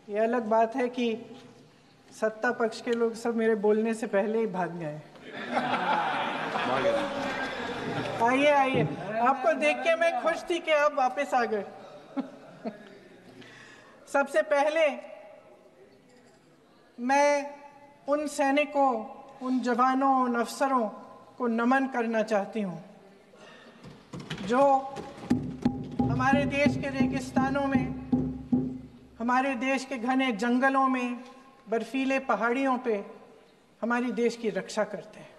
ये अलग बात है कि सत्ता पक्ष के लोग सब मेरे बोलने से पहले ही भाग गए। आइए आइए, आपको देख के मैं खुश थी कि आप वापस आ गए। सबसे पहले मैं उन सैनिकों, उन जवानों, उन अफसरों को नमन करना चाहती हूँ जो हमारे देश के रेगिस्तानों में, हमारे देश के घने जंगलों में, बर्फीले पहाड़ियों पे हमारी देश की रक्षा करते हैं,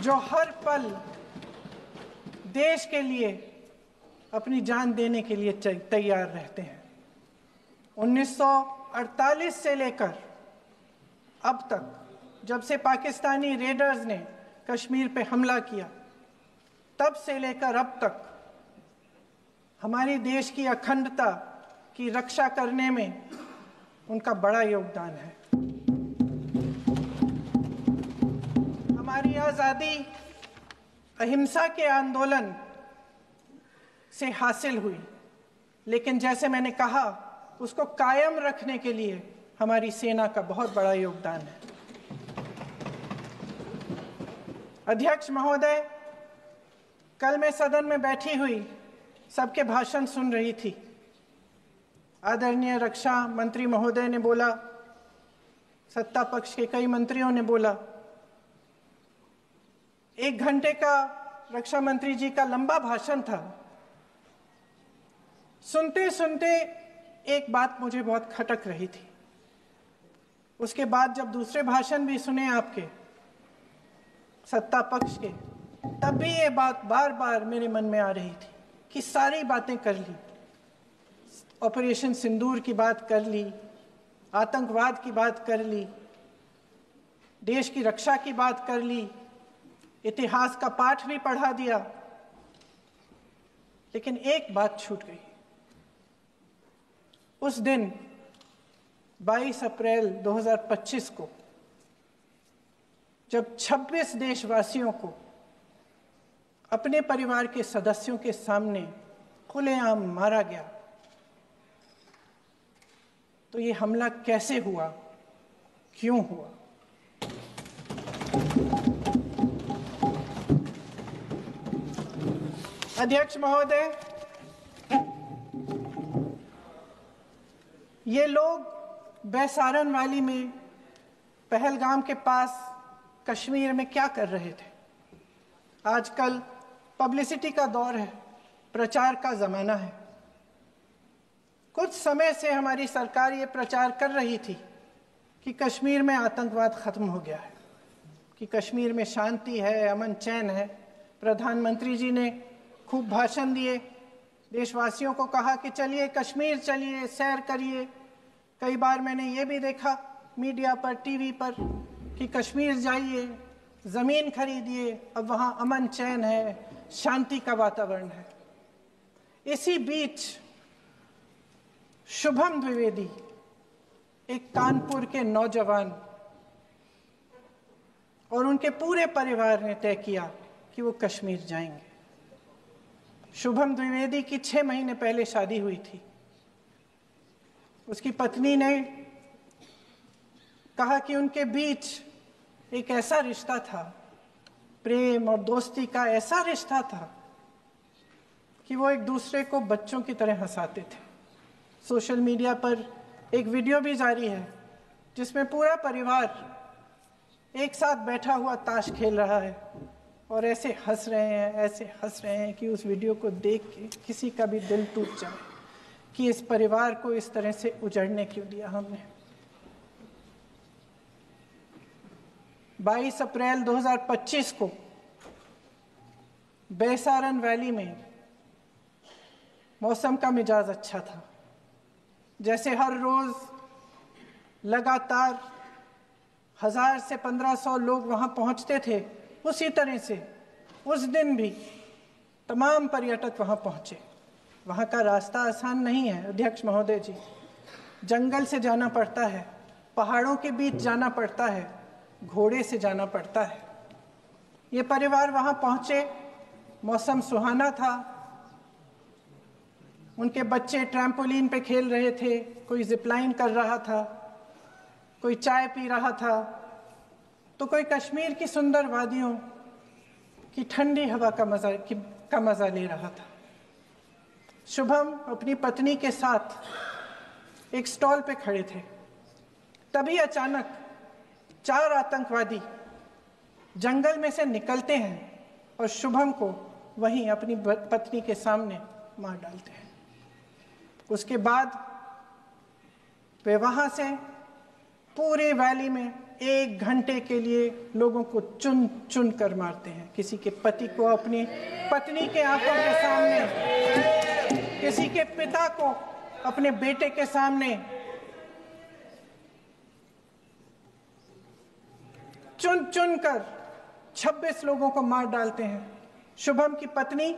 जो हर पल देश के लिए अपनी जान देने के लिए तैयार रहते हैं। 1948 से लेकर अब तक, जब से पाकिस्तानी रेडर्स ने कश्मीर पे हमला किया, तब से लेकर अब तक हमारे देश की अखंडता की रक्षा करने में उनका बड़ा योगदान है। हमारी आज़ादी अहिंसा के आंदोलन से हासिल हुई, लेकिन जैसे मैंने कहा, उसको कायम रखने के लिए हमारी सेना का बहुत बड़ा योगदान है। अध्यक्ष महोदय, कल मैं सदन में बैठी हुई सबके भाषण सुन रही थी। आदरणीय रक्षा मंत्री महोदय ने बोला, सत्ता पक्ष के कई मंत्रियों ने बोला। 1 घंटे का रक्षा मंत्री जी का लंबा भाषण था। सुनते सुनते एक बात मुझे बहुत खटक रही थी। उसके बाद जब दूसरे भाषण भी सुने आपके सत्ता पक्ष के, तब भी ये बात बार बार मेरे मन में आ रही थी कि सारी बातें कर ली, ऑपरेशन सिंदूर की बात कर ली, आतंकवाद की बात कर ली, देश की रक्षा की बात कर ली, इतिहास का पाठ भी पढ़ा दिया, लेकिन एक बात छूट गई। उस दिन 22 अप्रैल 2025 को जब 26 देशवासियों को अपने परिवार के सदस्यों के सामने खुलेआम मारा गया, तो ये हमला कैसे हुआ, क्यों हुआ? अध्यक्ष महोदय, ये लोग बैसारन वैली में, पहलगाम के पास कश्मीर में क्या कर रहे थे? आजकल पब्लिसिटी का दौर है, प्रचार का ज़माना है। कुछ समय से हमारी सरकार ये प्रचार कर रही थी कि कश्मीर में आतंकवाद ख़त्म हो गया है, कि कश्मीर में शांति है, अमन चैन है। प्रधानमंत्री जी ने खूब भाषण दिए, देशवासियों को कहा कि चलिए कश्मीर चलिए, सैर करिए। कई बार मैंने ये भी देखा मीडिया पर, टीवी पर, कि कश्मीर जाइए, ज़मीन खरीदिए, अब वहाँ अमन चैन है, शांति का वातावरण है। इसी बीच शुभम द्विवेदी, एक कानपुर के नौजवान, और उनके पूरे परिवार ने तय किया कि वो कश्मीर जाएंगे। शुभम द्विवेदी की 6 महीने पहले शादी हुई थी। उसकी पत्नी ने कहा कि उनके बीच एक ऐसा रिश्ता था, प्रेम और दोस्ती का ऐसा रिश्ता था कि वो एक दूसरे को बच्चों की तरह हंसाते थे। सोशल मीडिया पर एक वीडियो भी जारी है जिसमें पूरा परिवार एक साथ बैठा हुआ ताश खेल रहा है और ऐसे हंस रहे हैं, ऐसे हंस रहे हैं कि उस वीडियो को देख के किसी का भी दिल टूट जाए कि इस परिवार को इस तरह से उजड़ने क्यों दिया हमने। 22 अप्रैल 2025 को बैसारन वैली में मौसम का मिजाज अच्छा था। जैसे हर रोज़ लगातार 1000 से 1500 लोग वहाँ पहुँचते थे, उसी तरह से उस दिन भी तमाम पर्यटक वहाँ पहुँचे। वहाँ का रास्ता आसान नहीं है अध्यक्ष महोदय जी, जंगल से जाना पड़ता है, पहाड़ों के बीच जाना पड़ता है, घोड़े से जाना पड़ता है। ये परिवार वहाँ पहुँचे, मौसम सुहाना था, उनके बच्चे ट्रैम्पोलिन पे खेल रहे थे, कोई जिपलाइन कर रहा था, कोई चाय पी रहा था, तो कोई कश्मीर की सुंदर वादियों की ठंडी हवा का मजा ले रहा था। शुभम अपनी पत्नी के साथ एक स्टॉल पे खड़े थे। तभी अचानक 4 आतंकवादी जंगल में से निकलते हैं और शुभम को वहीं अपनी पत्नी के सामने मार डालते हैं। उसके बाद वे वहां से पूरे वैली में 1 घंटे के लिए लोगों को चुन चुन कर मारते हैं। किसी के पति को अपनी पत्नी के आंखों के सामने, किसी के पिता को अपने बेटे के सामने, चुन चुन कर 26 लोगों को मार डालते हैं। शुभम की पत्नी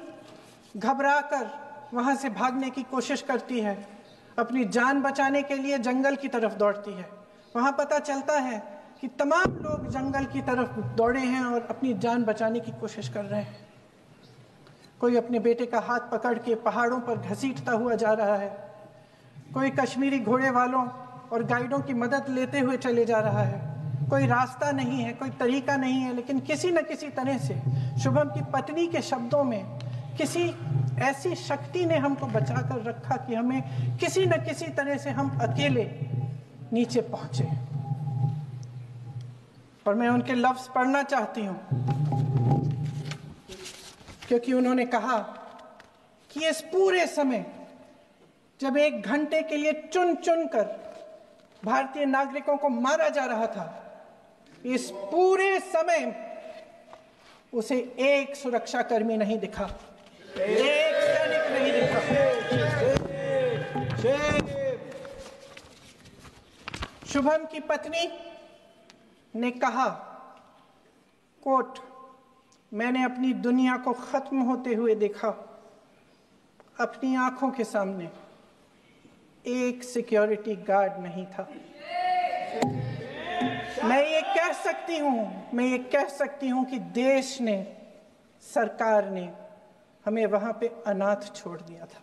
घबराकर वहां से भागने की कोशिश करती है, अपनी जान बचाने के लिए जंगल की तरफ दौड़ती है। वहां पता चलता है कि तमाम लोग जंगल की तरफ दौड़े हैं और अपनी जान बचाने की कोशिश कर रहे हैं। कोई अपने बेटे का हाथ पकड़ के पहाड़ों पर घसीटता हुआ जा रहा है, कोई कश्मीरी घोड़े वालों और गाइडों की मदद लेते हुए चले जा रहा है। कोई रास्ता नहीं है, कोई तरीका नहीं है, लेकिन किसी न किसी तरह से शुभम की पत्नी के शब्दों में किसी ऐसी शक्ति ने हमको बचा कर रखा कि हमें किसी न किसी तरह से हम अकेले नीचे पहुंचे। और मैं उनके लफ्ज पढ़ना चाहती हूं, क्योंकि उन्होंने कहा कि इस पूरे समय जब 1 घंटे के लिए चुन चुन कर भारतीय नागरिकों को मारा जा रहा था, इस पूरे समय उसे एक सुरक्षाकर्मी नहीं दिखा, एक सैनिक नहीं दिखा। शुभम की पत्नी ने कहा, कोट, मैंने अपनी दुनिया को खत्म होते हुए देखा। अपनी आंखों के सामने एक सिक्योरिटी गार्ड नहीं था। मैं ये कह सकती हूं कि देश ने, सरकार ने हमें वहां पे अनाथ छोड़ दिया था।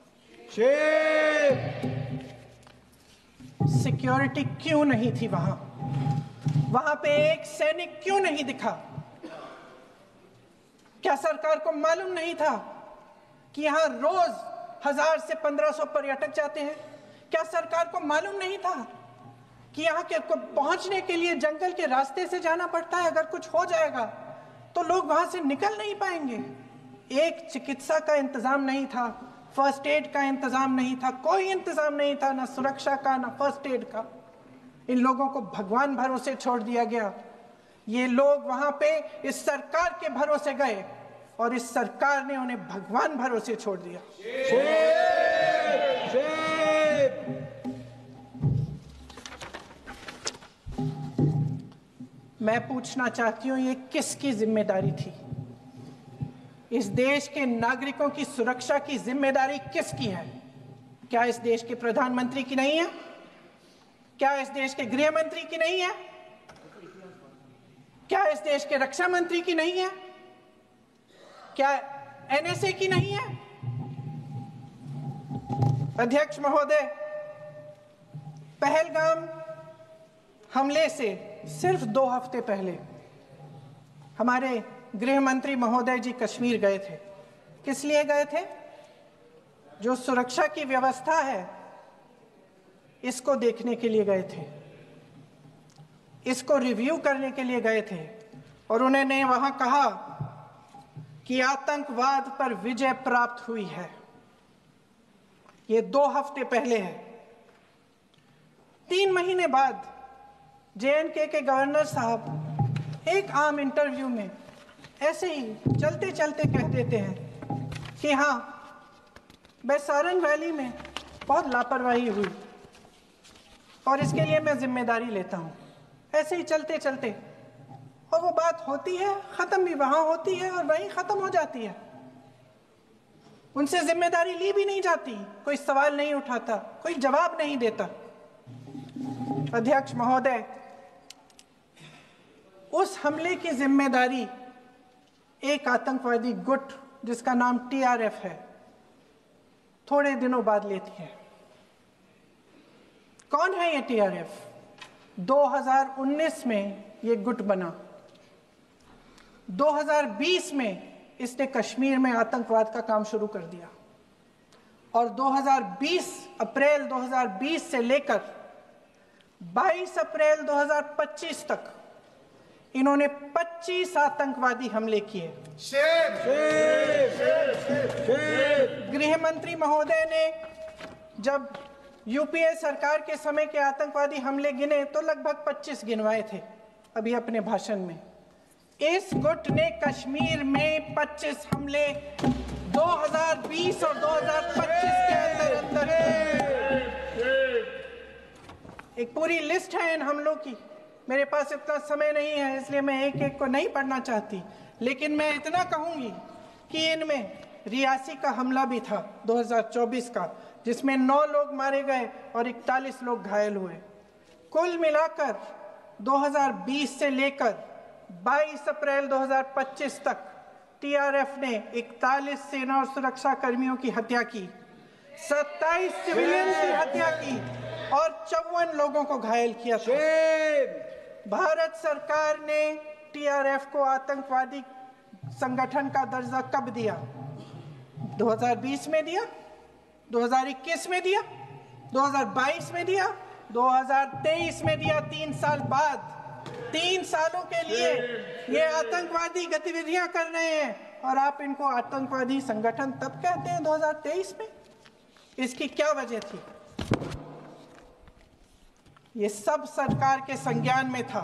सिक्योरिटी क्यों नहीं थी वहां पे एक सैनिक क्यों नहीं दिखा? क्या सरकार को मालूम नहीं था कि यहां रोज 1000 से 1500 पर्यटक जाते हैं? क्या सरकार को मालूम नहीं था कि यहाँ के को पहुंचने के लिए जंगल के रास्ते से जाना पड़ता है? अगर कुछ हो जाएगा तो लोग वहां से निकल नहीं पाएंगे। एक चिकित्सा का इंतजाम नहीं था, फर्स्ट एड का इंतजाम नहीं था, कोई इंतजाम नहीं था, ना सुरक्षा का ना फर्स्ट एड का। इन लोगों को भगवान भरोसे छोड़ दिया गया। ये लोग वहां पे इस सरकार के भरोसे गए और इस सरकार ने उन्हें भगवान भरोसे छोड़ दिया। मैं पूछना चाहती हूं, ये किसकी जिम्मेदारी थी? इस देश के नागरिकों की सुरक्षा की जिम्मेदारी किसकी है? क्या इस देश के प्रधानमंत्री की नहीं है? क्या इस देश के गृह मंत्री की नहीं है? क्या इस देश के रक्षा मंत्री की नहीं है? क्या एनएसए की नहीं है? अध्यक्ष महोदय, पहलगाम हमले से सिर्फ 2 हफ्ते पहले हमारे गृह मंत्री महोदय जी कश्मीर गए थे। किस लिए गए थे? जो सुरक्षा की व्यवस्था है इसको देखने के लिए गए थे, इसको रिव्यू करने के लिए गए थे। और उन्होंने वहां कहा कि आतंकवाद पर विजय प्राप्त हुई है। ये 2 हफ्ते पहले है। 3 महीने बाद जेएनके के गवर्नर साहब एक आम इंटरव्यू में ऐसे ही चलते चलते कह देते हैं कि हाँ, बैसारन वैली में बहुत लापरवाही हुई और इसके लिए मैं जिम्मेदारी लेता हूँ। ऐसे ही चलते चलते, और वो बात होती है, खत्म भी वहां होती है और वहीं खत्म हो जाती है। उनसे जिम्मेदारी ली भी नहीं जाती, कोई सवाल नहीं उठाता, कोई जवाब नहीं देता। अध्यक्ष महोदय, उस हमले की जिम्मेदारी एक आतंकवादी गुट जिसका नाम टीआरएफ है, थोड़े दिनों बाद लेती है। कौन है ये टीआरएफ? 2019 में ये गुट बना, 2020 में इसने कश्मीर में आतंकवाद का काम शुरू कर दिया और 2020 अप्रैल 2020 से लेकर 22 अप्रैल 2025 तक इन्होंने 25 आतंकवादी हमले किए। गृह मंत्री महोदय ने जब यूपीए सरकार के समय के आतंकवादी हमले गिने तो लगभग 25 गिनवाए थे अभी अपने भाषण में। इस गुट ने कश्मीर में 25 हमले 2020 और 2025 के अंदर एक पूरी लिस्ट है इन हमलों की। मेरे पास इतना समय नहीं है इसलिए मैं एक एक को नहीं पढ़ना चाहती, लेकिन मैं इतना कहूंगी कि इनमें रियासी का हमला भी था 2024 का, जिसमें 9 लोग मारे गए और 41 लोग घायल हुए। कुल मिलाकर 2020 से लेकर 22 अप्रैल 2025 तक टीआरएफ ने 41 सेना और सुरक्षा कर्मियों की हत्या की, 27 सिविलियन की हत्या की और 54 लोगों को घायल किया था। भारत सरकार ने टीआरएफ को आतंकवादी संगठन का दर्जा कब दिया? 2020 में दिया, 2021 में दिया, 2022 में दिया, 2023 में दिया। 3 साल बाद, 3 सालों के लिए ये आतंकवादी गतिविधियां कर रहे हैं और आप इनको आतंकवादी संगठन तब कहते हैं 2023 में? इसकी क्या वजह थी? ये सब सरकार के संज्ञान में था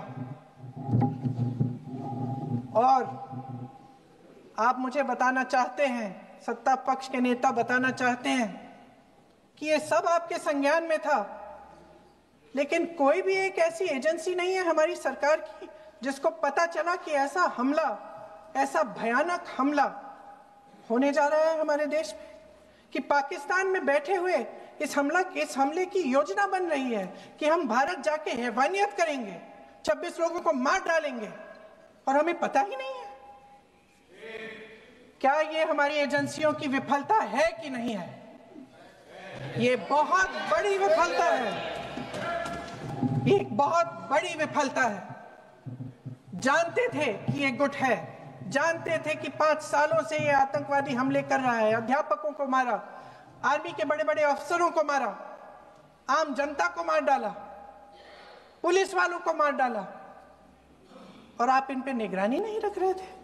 और आप मुझे बताना चाहते हैं, सत्ता पक्ष के नेता बताना चाहते हैं कि ये सब आपके संज्ञान में था, लेकिन कोई भी एक ऐसी एजेंसी नहीं है हमारी सरकार की जिसको पता चला कि ऐसा हमला, ऐसा भयानक हमला होने जा रहा है हमारे देश में, कि पाकिस्तान में बैठे हुए इस हमले की योजना बन रही है कि हम भारत जाके हैवानियत करेंगे, 26 लोगों को मार डालेंगे और हमें पता ही नहीं है। क्या ये हमारी एजेंसियों की विफलता है कि नहीं है? ये बहुत बड़ी विफलता है, एक बहुत बड़ी विफलता है। जानते थे कि ये गुट है, जानते थे कि 5 सालों से ये आतंकवादी हमले कर रहा है, अध्यापकों को मारा, आर्मी के बड़े बड़े अफसरों को मारा, आम जनता को मार डाला, पुलिस वालों को मार डाला, और आप इन पे निगरानी नहीं रख रहे थे।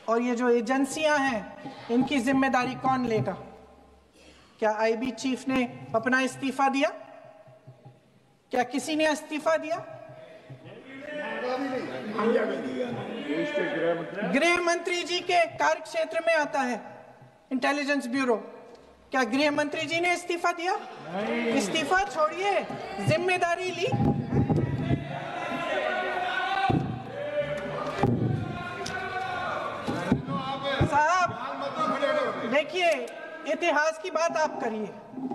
और ये जो एजेंसियां हैं इनकी जिम्मेदारी कौन लेगा? क्या आईबी चीफ ने अपना इस्तीफा दिया? क्या किसी ने इस्तीफा दिया? गृह मंत्री जी के कार्य क्षेत्र में आता है इंटेलिजेंस ब्यूरो। क्या गृह मंत्री जी ने इस्तीफा दिया? इस्तीफा छोड़िए, जिम्मेदारी ली। साहब देखिए, इतिहास की बात आप करिए,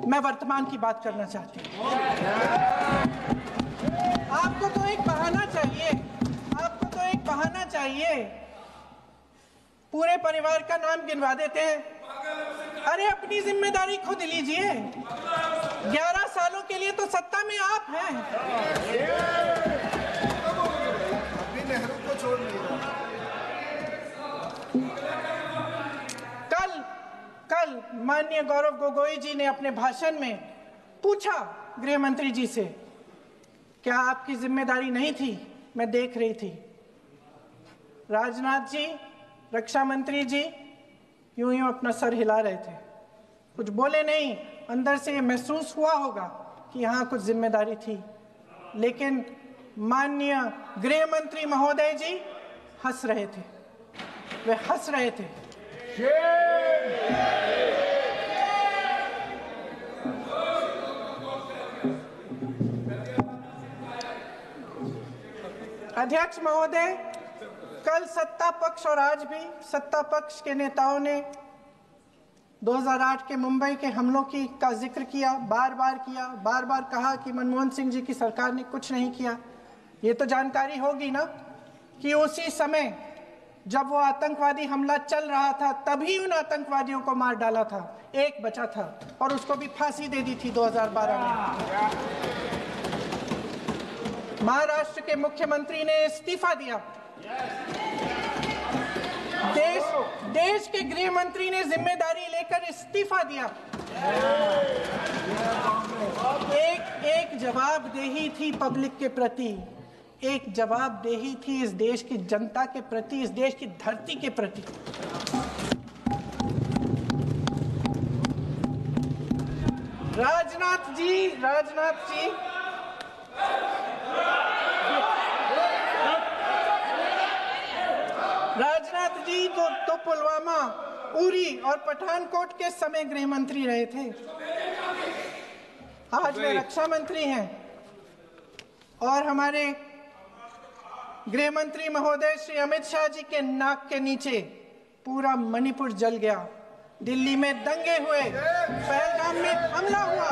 मैं वर्तमान की बात करना चाहती हूँ। आपको तो एक बहाना चाहिए, आपको तो एक बहाना चाहिए। पूरे परिवार का नाम गिनवा देते हैं। अरे अपनी जिम्मेदारी खुद लीजिए। 11 सालों के लिए तो सत्ता में आप हैं। अभी नेहरू को छोड़ नहीं रहा। कल माननीय गौरव गोगोई जी ने अपने भाषण में पूछा गृह मंत्री जी से, क्या आपकी जिम्मेदारी नहीं थी? मैं देख रही थी। राजनाथ जी, रक्षा मंत्री जी यूं यूं अपना सर हिला रहे थे, कुछ बोले नहीं। अंदर से ये महसूस हुआ होगा कि यहाँ कुछ जिम्मेदारी थी, लेकिन माननीय गृह मंत्री महोदय जी हंस रहे थे, वे हंस रहे थे। अध्यक्ष महोदय, कल सत्ता पक्ष और आज भी सत्ता पक्ष के नेताओं ने 2008 के मुंबई के हमलों का जिक्र किया, बार बार कहा कि मनमोहन सिंह जी की सरकार ने कुछ नहीं किया। ये तो जानकारी होगी ना कि उसी समय जब वो आतंकवादी हमला चल रहा था तभी उन आतंकवादियों को मार डाला था, एक बचा था और उसको भी फांसी दे दी थी 2012 में। महाराष्ट्र के मुख्यमंत्री ने इस्तीफा दिया। देश के गृह मंत्री ने जिम्मेदारी लेकर इस्तीफा दिया। एक जवाबदेही थी पब्लिक के प्रति, एक जवाबदेही थी इस देश की जनता के प्रति, इस देश की धरती के प्रति। राजनाथ जी तो पुलवामा, उरी और पठानकोट के समय गृह मंत्री रहे थे। आज वे रक्षा मंत्री हैं और हमारे गृह मंत्री महोदय श्री अमित शाह जी के नाक के नीचे पूरा मणिपुर जल गया, दिल्ली में दंगे हुए, पहलगाम में हमला हुआ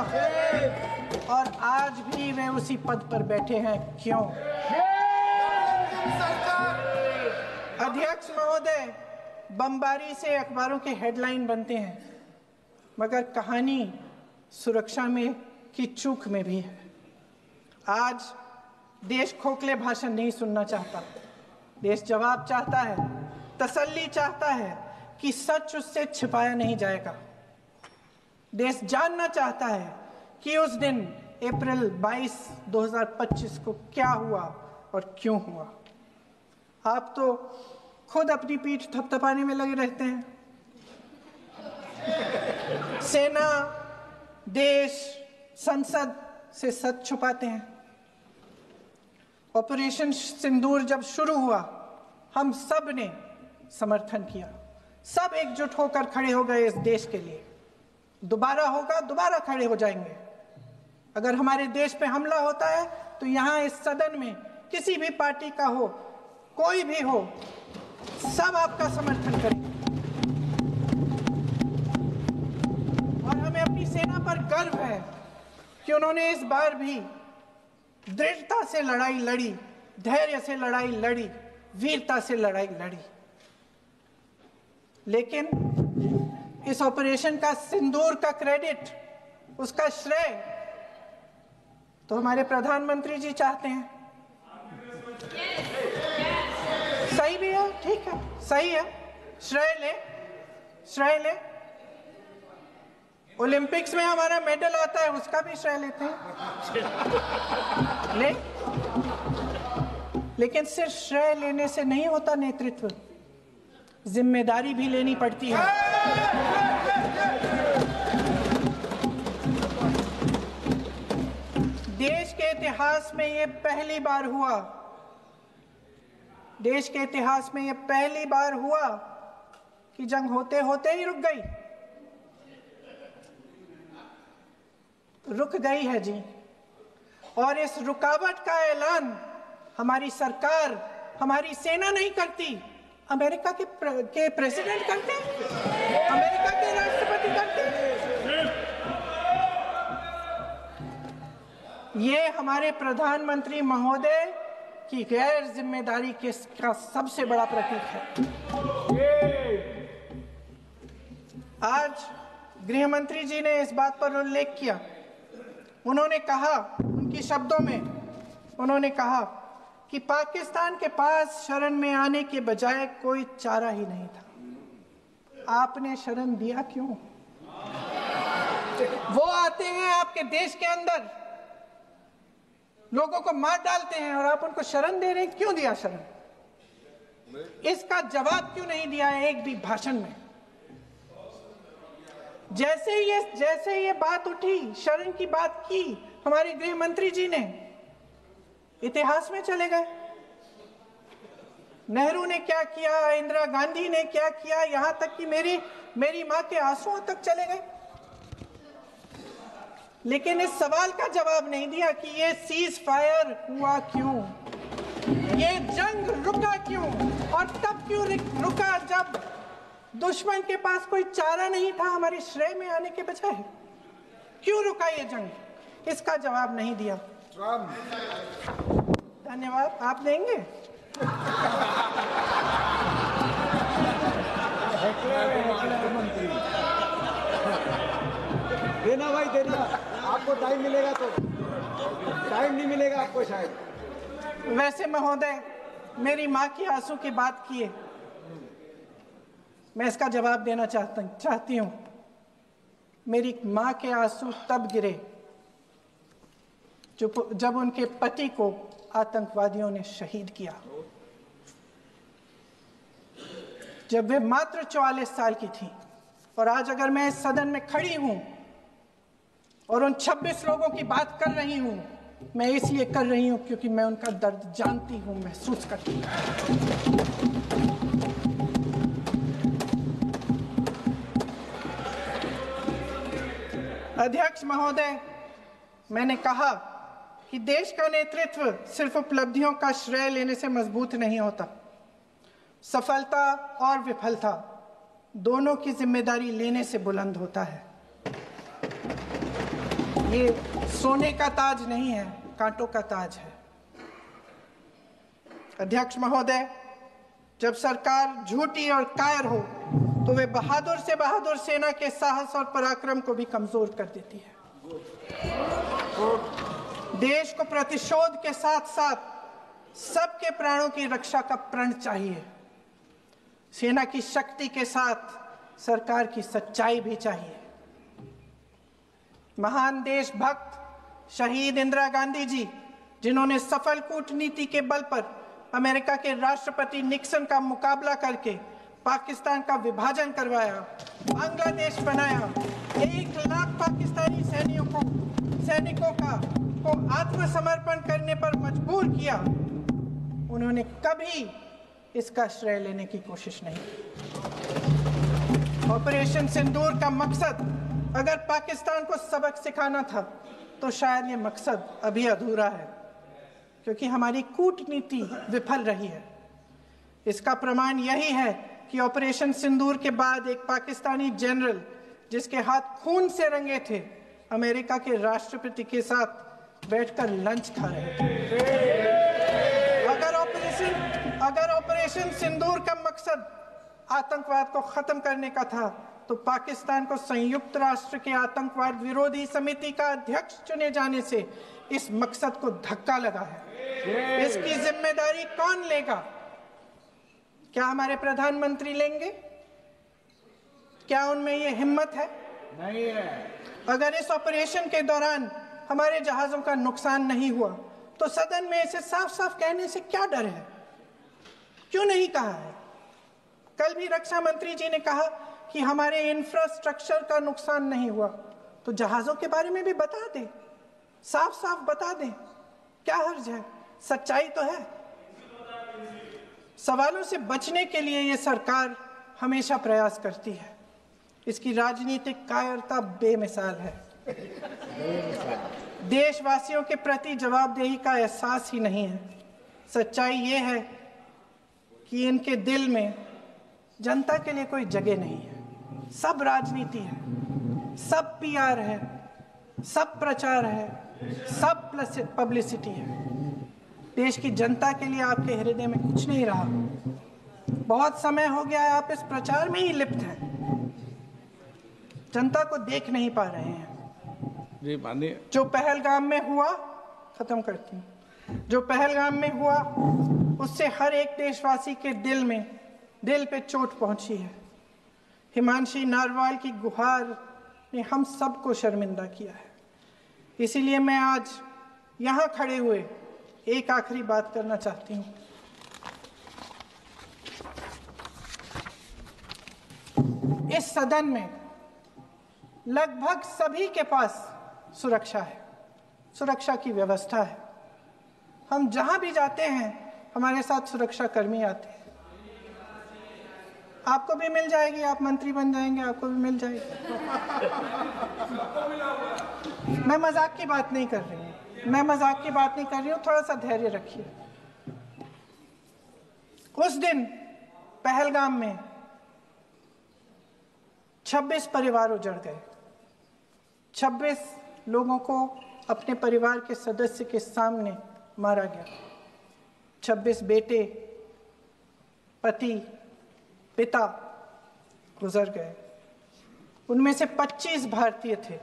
और आज भी वे उसी पद पर बैठे हैं। क्यों? अध्यक्ष महोदय, बमबारी से अखबारों के हेडलाइन बनते हैं, मगर कहानी सुरक्षा में की चूक में भी है। आज देश खोखले भाषण नहीं सुनना चाहता, देश जवाब चाहता है, तसल्ली चाहता है कि सच उससे छिपाया नहीं जाएगा। देश जानना चाहता है कि उस दिन अप्रैल 22, 2025 को क्या हुआ और क्यों हुआ। आप तो खुद अपनी पीठ थपथपाने में लगे रहते हैं। सेना, देश, संसद से सच छुपाते हैं। ऑपरेशन सिंदूर जब शुरू हुआ, हम सब ने समर्थन किया, सब एकजुट होकर खड़े हो गए इस देश के लिए। दोबारा होगा, दोबारा खड़े हो जाएंगे। अगर हमारे देश पे हमला होता है तो यहाँ इस सदन में किसी भी पार्टी का हो, कोई भी हो, सब आपका समर्थन करेंगे। और हमें अपनी सेना पर गर्व है कि उन्होंने इस बार भी दृढ़ता से लड़ाई लड़ी, धैर्य से लड़ाई लड़ी, वीरता से लड़ाई लड़ी। लेकिन इस ऑपरेशन का सिंदूर का क्रेडिट, उसका श्रेय तो हमारे प्रधानमंत्री जी चाहते हैं। सही भी है, ठीक है, सही है, श्रेय ले। ओलंपिक्स में हमारा मेडल आता है, उसका भी श्रेय लेते हैं, लेकिन सिर्फ श्रेय लेने से नहीं होता नेतृत्व, जिम्मेदारी भी लेनी पड़ती है। देश के इतिहास में ये पहली बार हुआ, देश के इतिहास में ये पहली बार हुआ कि जंग होते होते ही रुक गई है जी। और इस रुकावट का ऐलान हमारी सरकार, हमारी सेना नहीं करती, अमेरिका के प्रेसिडेंट करते, अमेरिका के राष्ट्रपति करते। ये हमारे प्रधानमंत्री महोदय की गैर जिम्मेदारी का सबसे बड़ा प्रतीक है। आज गृह मंत्री जी ने इस बात पर उल्लेख किया। उन्होंने कहा, उनके शब्दों में उन्होंने कहा कि पाकिस्तान के पास शरण में आने के बजाय कोई चारा ही नहीं था। आपने शरण दिया क्यों? वो आते हैं आपके देश के अंदर, लोगों को मार डालते हैं और आप उनको शरण दे रहे हैं। क्यों दिया शरण? इसका जवाब क्यों नहीं दिया एक भी भाषण में? जैसे ये बात उठी, शरण की बात की, हमारे गृह मंत्री जी ने इतिहास में चले गए। नेहरू ने क्या किया, इंदिरा गांधी ने क्या किया, यहां तक कि मेरी मां के आंसुओं तक चले गए। लेकिन इस सवाल का जवाब नहीं दिया कि ये सीज फायर हुआ क्यों, ये जंग रुका क्यों, और तब क्यों रुका जब दुश्मन के पास कोई चारा नहीं था हमारे श्रेय में आने के बजाय। क्यों रुका ये जंग? इसका जवाब नहीं दिया। धन्यवाद। आप देंगे? मंत्री देना भाई देना, आपको टाइम मिलेगा तो, टाइम नहीं मिलेगा आपको शायद। वैसे महोदय, मेरी माँ की आंसू की बात किए, मैं इसका जवाब देना चाहती हूँ। मेरी माँ के आंसू तब गिरे जब उनके पति को आतंकवादियों ने शहीद किया, जब वे मात्र 44 साल की थी। और आज अगर मैं इस सदन में खड़ी हूं और उन 26 लोगों की बात कर रही हूं, मैं इसलिए कर रही हूं क्योंकि मैं उनका दर्द जानती हूं, महसूस करती हूं। अध्यक्ष महोदय, मैंने कहा कि देश का नेतृत्व सिर्फ उपलब्धियों का श्रेय लेने से मजबूत नहीं होता। सफलता और विफलता दोनों की जिम्मेदारी लेने से बुलंद होता है। ये सोने का ताज नहीं है, कांटों का ताज है। अध्यक्ष महोदय, जब सरकार झूठी और कायर हो तो वे बहादुर से बहादुर सेना के साहस और पराक्रम को भी कमजोर कर देती है। देश को प्रतिशोध के साथ साथ सबके प्राणों की रक्षा का प्रण चाहिए। सेना की शक्ति के साथ सरकार की सच्चाई भी चाहिए। महान देशभक्त शहीद इंदिरा गांधी जी, जिन्होंने सफल कूटनीति के बल पर अमेरिका के राष्ट्रपति निक्सन का मुकाबला करके पाकिस्तान का विभाजन करवाया, बांग्लादेश बनाया, 1 लाख पाकिस्तानी सैनिकों को आत्मसमर्पण करने पर मजबूर किया, उन्होंने कभी इसका श्रेय लेने की कोशिश नहीं की। ऑपरेशन सिंदूर का मकसद अगर पाकिस्तान को सबक सिखाना था तो शायद ये मकसद अभी अधूरा है, क्योंकि हमारी कूटनीति विफल रही है। इसका प्रमाण यही है कि ऑपरेशन सिंदूर के बाद एक पाकिस्तानी जनरल, जिसके हाथ खून से रंगे थे, अमेरिका के राष्ट्रपति के साथ बैठकर लंच खा रहे थे। अगर ऑपरेशन सिंदूर का मकसद आतंकवाद को खत्म करने का था तो पाकिस्तान को संयुक्त राष्ट्र के आतंकवाद विरोधी समिति का अध्यक्ष चुने जाने से इस मकसद को धक्का लगा है। इसकी जिम्मेदारी कौन लेगा? क्या हमारे प्रधानमंत्री लेंगे? क्या उनमें ये हिम्मत है? नहीं है। अगर इस ऑपरेशन के दौरान हमारे जहाजों का नुकसान नहीं हुआ तो सदन में इसे साफ साफ कहने से क्या डर है? क्यों नहीं कहा है? कल भी रक्षा मंत्री जी ने कहा कि हमारे इंफ्रास्ट्रक्चर का नुकसान नहीं हुआ, तो जहाजों के बारे में भी बता दें, साफ साफ बता दें, क्या हर्ज है? सच्चाई तो है। सवालों से बचने के लिए ये सरकार हमेशा प्रयास करती है। इसकी राजनीतिक कायरता बेमिसाल है। देशवासियों के प्रति जवाबदेही का एहसास ही नहीं है। सच्चाई ये है कि इनके दिल में जनता के लिए कोई जगह नहीं है। सब राजनीति है, सब पीआर है, सब प्रचार है, सब पब्लिसिटी है। देश की जनता के लिए आपके हृदय में कुछ नहीं रहा। बहुत समय हो गया है आप इस प्रचार में ही लिप्त हैं, जनता को देख नहीं पा रहे हैं। जी माननीय, जो पहलगाम में हुआ, खत्म करती हूँ, जो पहलगाम में हुआ उससे हर एक देशवासी के दिल पे चोट पहुंची है। हिमांशी नारवाल की गुहार ने हम सबको शर्मिंदा किया है। इसीलिए मैं आज यहाँ खड़े हुए एक आखिरी बात करना चाहती हूँ। इस सदन में लगभग सभी के पास सुरक्षा है, सुरक्षा की व्यवस्था है। हम जहां भी जाते हैं हमारे साथ सुरक्षा कर्मी आते हैं। आपको भी मिल जाएगी, आप मंत्री बन जाएंगे, आपको भी मिल जाएगी। मैं मजाक की बात नहीं कर रही हूँ, थोड़ा सा धैर्य रखिए। उस दिन पहलगाम में 26 परिवार उजड़ गए। 26 लोगों को अपने परिवार के सदस्य के सामने मारा गया। 26 बेटे, पति, पिता, गुजर गए। उनमें से 25 भारतीय थे।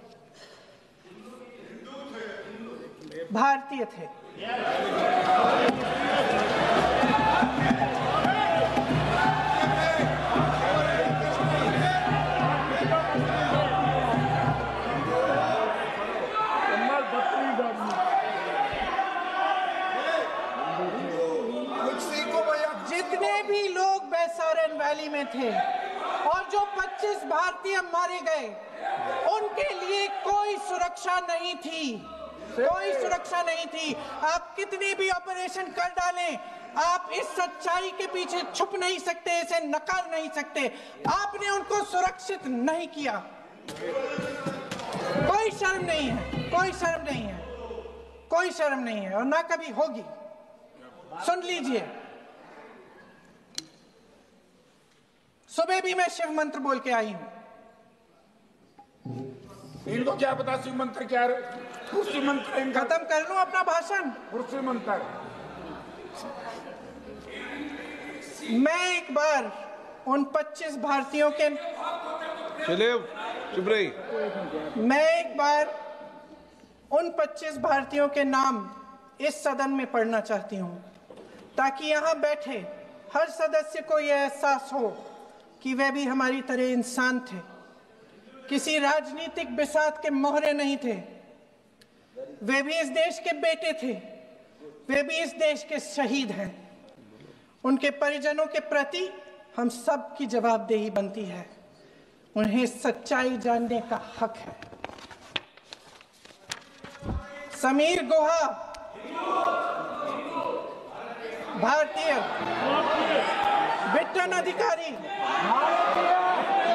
जितने भी लोग बैसारन वैली में थे और जो 25 भारतीय मारे गए, उनके लिए कोई सुरक्षा नहीं थी, कोई सुरक्षा नहीं थी। आप कितनी भी ऑपरेशन कर डालें, आप इस सच्चाई के पीछे छुप नहीं सकते, इसे नकार नहीं सकते। आपने उनको सुरक्षित नहीं किया। कोई शर्म नहीं है, कोई शर्म नहीं है, कोई शर्म नहीं है, और ना कभी होगी। सुन लीजिए, सुबह भी मैं शिव मंत्र बोल के आई हूं। इनको क्या पता शिव मंत्र क्या है? शिव मंत्र खत्म कर लूं अपना भाषण। शिव मंत्र मैं एक बार उन 25 भारतीयों के चुप रही। मैं एक बार उन 25 भारतीयों के नाम इस सदन में पढ़ना चाहती हूं, ताकि यहां बैठे हर सदस्य को यह एहसास हो कि वे भी हमारी तरह इंसान थे, किसी राजनीतिक बिसात के मोहरे नहीं थे। वे भी इस देश के बेटे थे, वे भी इस देश के शहीद हैं। उनके परिजनों के प्रति हम सब की जवाबदेही बनती है। उन्हें सच्चाई जानने का हक है। समीर गुहा भारतीय, बिट्टन अधिकारी,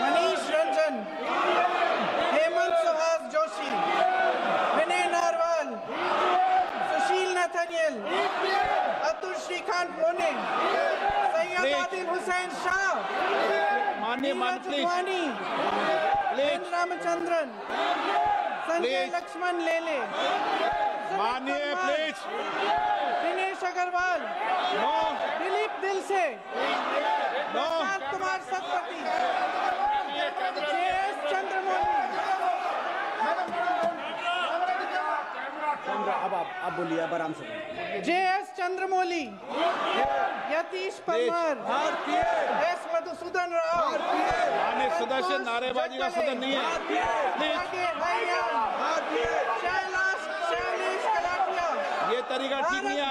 मनीष रंजन, हेमंत सुहास जोशी, विनय नारवाल, सुशील नथनियल, अतुल श्रीकांत मोने, सैयद आदिल हुसैन शाह, नीरज वानी, रामचंद्रन, संजय लक्ष्मण लेले, मानिए प्लीज। दिनेश अग्रवाल, दिलीप दिल से, कुमार सतपति, JS चंद्रमौली। अब बोलिए, अब आराम से। JS चंद्रमौली, यतीश परमार, S मधुसूदन राव, सदस्य नारेबाजी का सदन नहीं है। शैलेश कलाटिया। ये तरीका ठीक नहीं है।